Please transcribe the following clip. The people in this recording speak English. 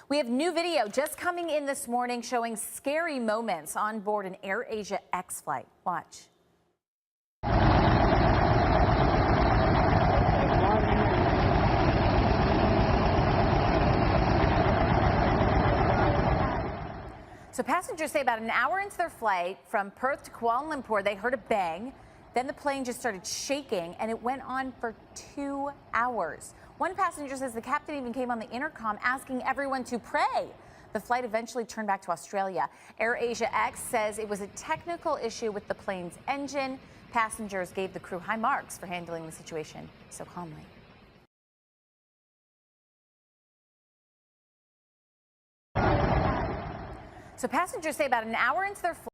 We have new video just coming in this morning showing scary moments on board an AirAsia X flight. Watch. So passengers say about an hour into their flight from Perth to Kuala Lumpur, they heard a bang. Then the plane just started shaking, and it went on for 2 hours. One passenger says the captain even came on the intercom asking everyone to pray. The flight eventually turned back to Australia. AirAsia X says it was a technical issue with the plane's engine. Passengers gave the crew high marks for handling the situation so calmly. So passengers say about an hour into their flight,